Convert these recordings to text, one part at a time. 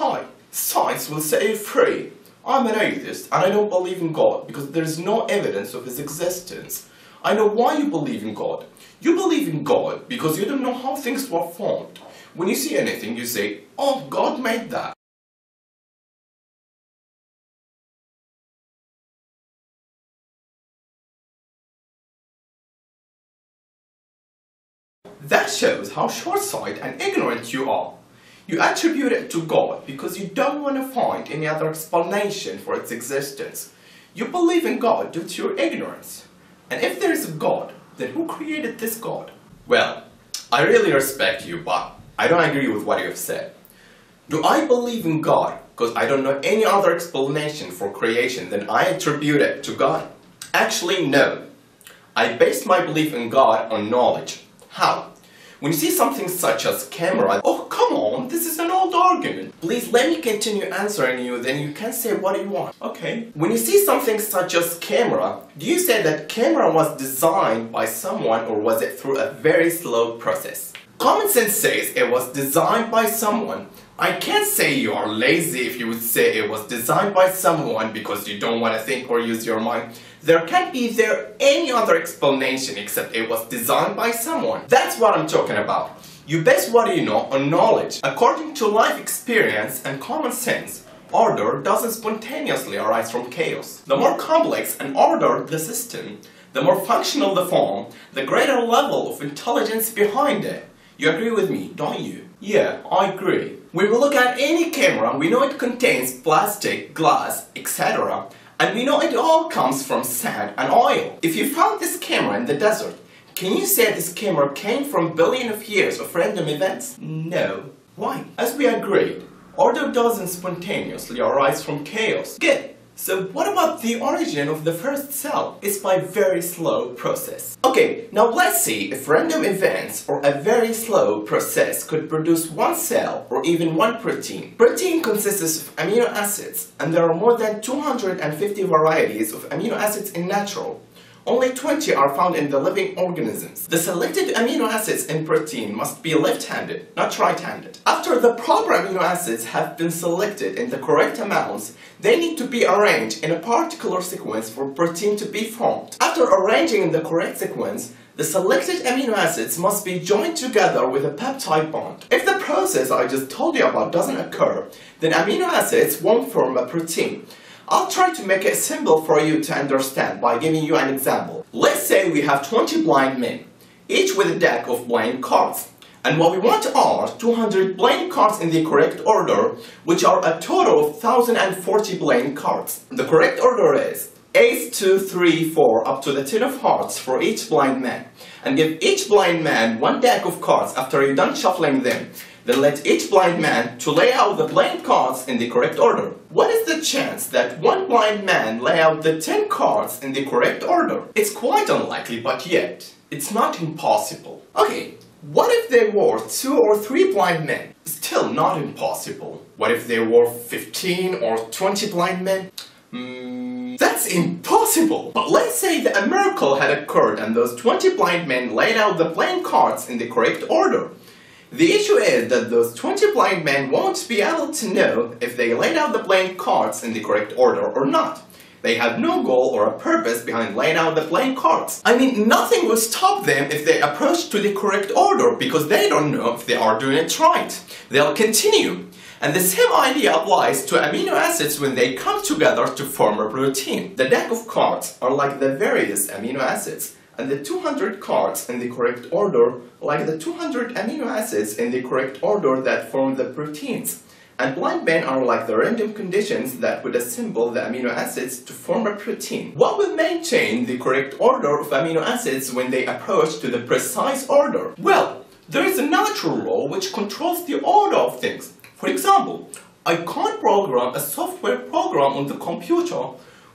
Hi, science will set you free. I'm an atheist and I don't believe in God because there is no evidence of his existence. I know why you believe in God. You believe in God because you don't know how things were formed. When you see anything, you say, "Oh, God made that." That shows how short-sighted and ignorant you are. You attribute it to God because you don't want to find any other explanation for its existence. You believe in God due to your ignorance. And if there is a God, then who created this God? Well, I really respect you, but I don't agree with what you have said. Do I believe in God because I don't know any other explanation for creation than I attribute it to God? Actually, no. I base my belief in God on knowledge. How? When you see something such as camera, oh come on, this is an old argument. Please let me continue answering you, then you can say what you want. Okay. When you see something such as camera, do you say that camera was designed by someone or was it through a very slow process? Common sense says it was designed by someone. I can't say you are lazy if you would say it was designed by someone because you don't want to think or use your mind. There can't be any other explanation except it was designed by someone. That's what I'm talking about. You base what you know on knowledge. According to life experience and common sense, order doesn't spontaneously arise from chaos. The more complex and ordered the system, the more functional the form, the greater level of intelligence behind it. You agree with me, don't you? Yeah, I agree. When we look at any camera, we know it contains plastic, glass, etc. And we know it all comes from sand and oil. If you found this camera in the desert, can you say this camera came from billions of years of random events? No. Why? As we agreed, order doesn't spontaneously arise from chaos. Good. So what about the origin of the first cell? It's by a very slow process. Okay, now let's see if random events or a very slow process could produce one cell or even one protein. Protein consists of amino acids, and there are more than 250 varieties of amino acids in natural. Only 20 are found in the living organisms. The selected amino acids in protein must be left-handed, not right-handed. After the proper amino acids have been selected in the correct amounts, they need to be arranged in a particular sequence for protein to be formed. After arranging in the correct sequence, the selected amino acids must be joined together with a peptide bond. If the process I just told you about doesn't occur, then amino acids won't form a protein. I'll try to make it simple for you to understand by giving you an example. Let's say we have 20 blind men, each with a deck of playing cards. And what we want are 200 playing cards in the correct order, which are a total of 1040 playing cards. The correct order is Ace, 2, 3, 4 up to the 10 of hearts for each blind man. And give each blind man one deck of cards after you're done shuffling them. Then let each blind man to lay out the playing cards in the correct order. What is the chance that one blind man lay out the 10 cards in the correct order? It's quite unlikely, but yet, it's not impossible. Okay, what if there were 2 or 3 blind men? Still not impossible. What if there were 15 or 20 blind men? That's impossible! But let's say that a miracle had occurred and those 20 blind men laid out the playing cards in the correct order. The issue is that those 20 blind men won't be able to know if they laid out the playing cards in the correct order or not. They have no goal or a purpose behind laying out the playing cards. I mean, nothing will stop them if they approach to the correct order because they don't know if they are doing it right. They'll continue. And the same idea applies to amino acids when they come together to form a protein. The deck of cards are like the various amino acids, and the 200 cards in the correct order like the 200 amino acids in the correct order that form the proteins. And blind men are like the random conditions that would assemble the amino acids to form a protein. What will maintain the correct order of amino acids when they approach to the precise order? Well, there is a natural law which controls the order of things. For example, I can't program a software program on the computer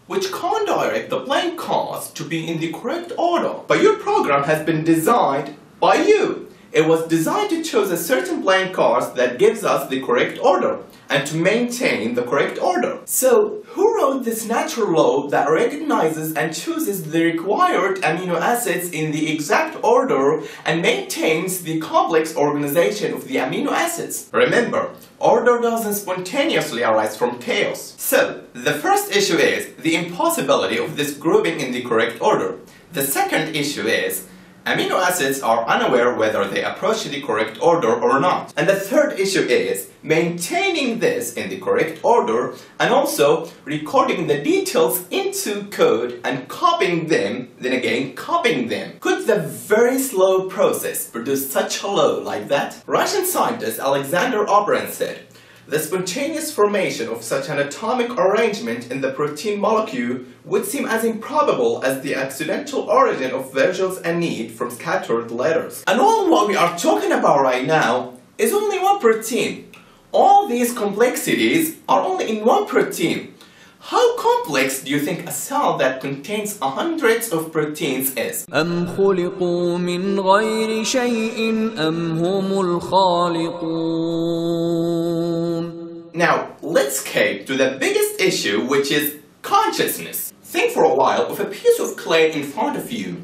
which can't direct the playing cards to be in the correct order. But your program has been designed by you. It was designed to choose a certain playing cards that gives us the correct order and to maintain the correct order. So, who wrote this natural law that recognizes and chooses the required amino acids in the exact order and maintains the complex organization of the amino acids? Remember, order doesn't doesn't spontaneously arise from chaos. So, the first issue is the impossibility of this grouping in the correct order. The second issue is amino acids are unaware whether they approach the correct order or not. And the third issue is maintaining this in the correct order and also recording the details into code and copying them, then again copying them. Could the very slow process produce such a law like that? Russian scientist Alexander Oberon said, "The spontaneous formation of such an atomic arrangement in the protein molecule would seem as improbable as the accidental origin of vowels and need from scattered letters." And all what we are talking about right now is only one protein. All these complexities are only in one protein. How complex do you think a cell that contains hundreds of proteins is? أم خلقوا من غير شيء أم هم الخالقون. Now, let's escape to the biggest issue, which is consciousness. Think for a while of a piece of clay in front of you.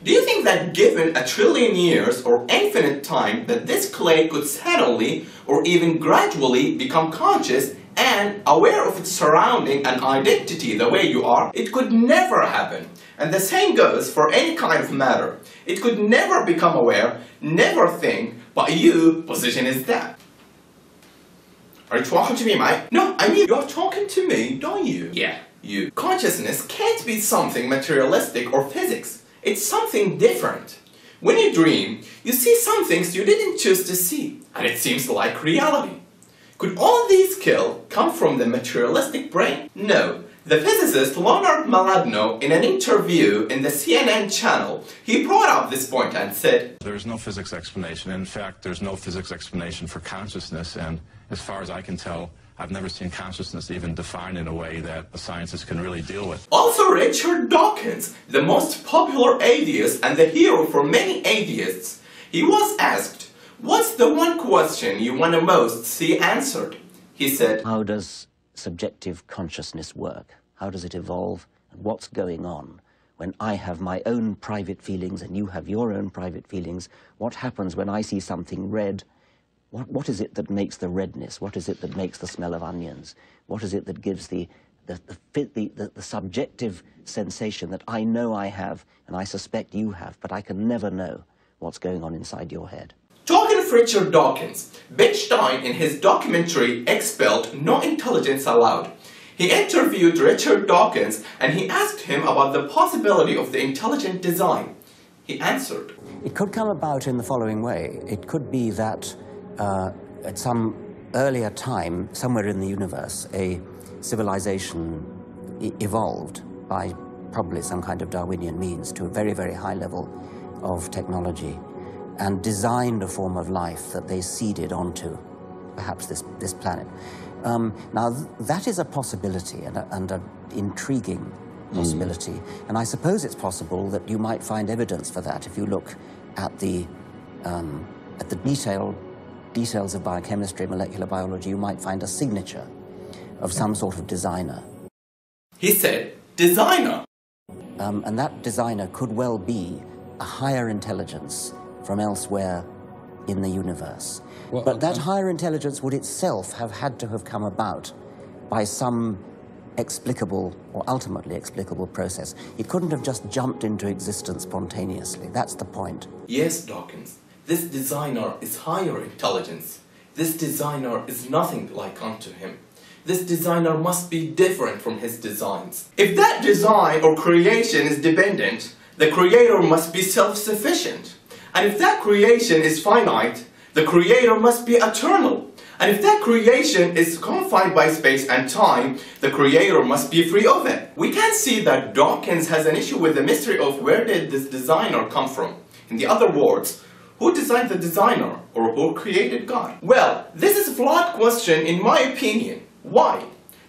Do you think that given 1 trillion years or infinite time that this clay could suddenly or even gradually become conscious and aware of its surrounding and identity the way you are? It could never happen. And the same goes for any kind of matter. It could never become aware, never think, but you, position is that. Are you talking to me, mate? No, I mean, you're talking to me, don't you? Yeah, you. Consciousness can't be something materialistic or physics. It's something different. When you dream, you see some things you didn't choose to see, and it seems like reality. Could all these skills come from the materialistic brain? No. The physicist Leonard Maladno, in an interview in the CNN channel, he brought up this point and said, "There's no physics explanation. In fact, there's no physics explanation for consciousness, and as far as I can tell, I've never seen consciousness even defined in a way that a scientist can really deal with." Also, Richard Dawkins, the most popular atheist and the hero for many atheists, he was asked, "What's the one question you want to most see answered?" He said, "How does subjective consciousness work? How does it evolve? And what's going on? When I have my own private feelings and you have your own private feelings, what happens when I see something red? What is it that makes the redness? What is it that makes the smell of onions? What is it that gives the subjective sensation that I know I have and I suspect you have, but I can never know what's going on inside your head?" Talking of Richard Dawkins, Bechstein in his documentary Expelled, No Intelligence Allowed, he interviewed Richard Dawkins and he asked him about the possibility of the intelligent design. He answered, "It could come about in the following way. It could be that at some earlier time, somewhere in the universe, a civilization evolved by probably some kind of Darwinian means to a very, very high level of technology and designed a form of life that they seeded onto, perhaps this planet. Now, that is a possibility and an intriguing possibility. And I suppose it's possible that you might find evidence for that if you look at the details of biochemistry, molecular biology. You might find a signature of some sort of designer. He said, "Designer." And that designer could well be a higher intelligence from elsewhere in the universe. But that higher intelligence would itself have had to have come about by some explicable or ultimately explicable process. It couldn't have just jumped into existence spontaneously. That's the point. Yes, Dawkins. This designer is higher intelligence. This designer is nothing like unto him. This designer must be different from his designs. If that design or creation is dependent, the creator must be self-sufficient. And if that creation is finite, the creator must be eternal. And if that creation is confined by space and time, the creator must be free of it. We can see that Dawkins has an issue with the mystery of where did this designer come from. In the other words, who designed the designer or who created God? Well, this is a flawed question in my opinion. Why?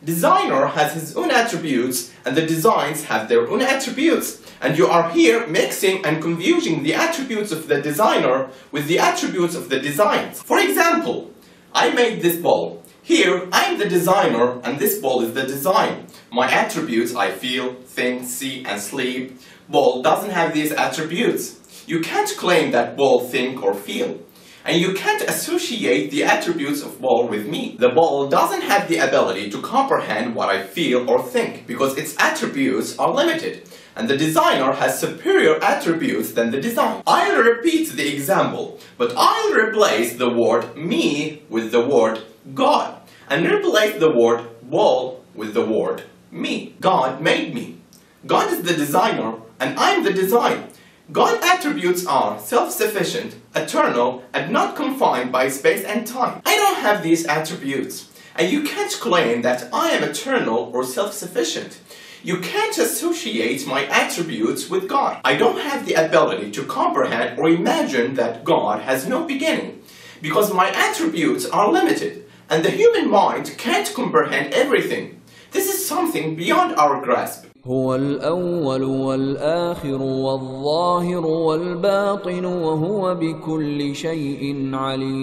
Designer has his own attributes and the designs have their own attributes. And you are here mixing and confusing the attributes of the designer with the attributes of the designs. For example, I made this ball. Here, I'm the designer and this ball is the design. My attributes, I feel, think, see, and sleep. Ball doesn't have these attributes. You can't claim that ball think or feel. And you can't associate the attributes of ball with me. The ball doesn't have the ability to comprehend what I feel or think because its attributes are limited. And the designer has superior attributes than the design. I'll repeat the example, but I'll replace the word me with the word God. And replace the word ball with the word me. God made me. God is the designer and I'm the design. God's attributes are self-sufficient, eternal, and not confined by space and time. I don't have these attributes, and you can't claim that I am eternal or self-sufficient. You can't associate my attributes with God. I don't have the ability to comprehend or imagine that God has no beginning, because my attributes are limited, and the human mind can't comprehend everything. This is something beyond our grasp. هو الأول والآخر والظاهر والباطن وهو بكل شيء عليم.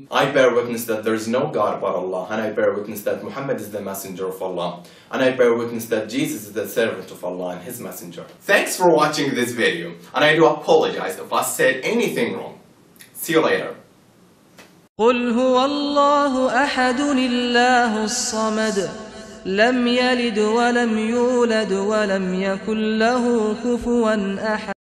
I bear witness that there is no God but Allah, and I bear witness that Muhammad is the messenger of Allah, and I bear witness that Jesus is the servant of Allah and His messenger. Thanks for watching this video, and I do apologize if I said anything wrong. See you later. قل هو الله أحد الله الصمد لم يلد ولم يولد ولم يكن له كفوا أحد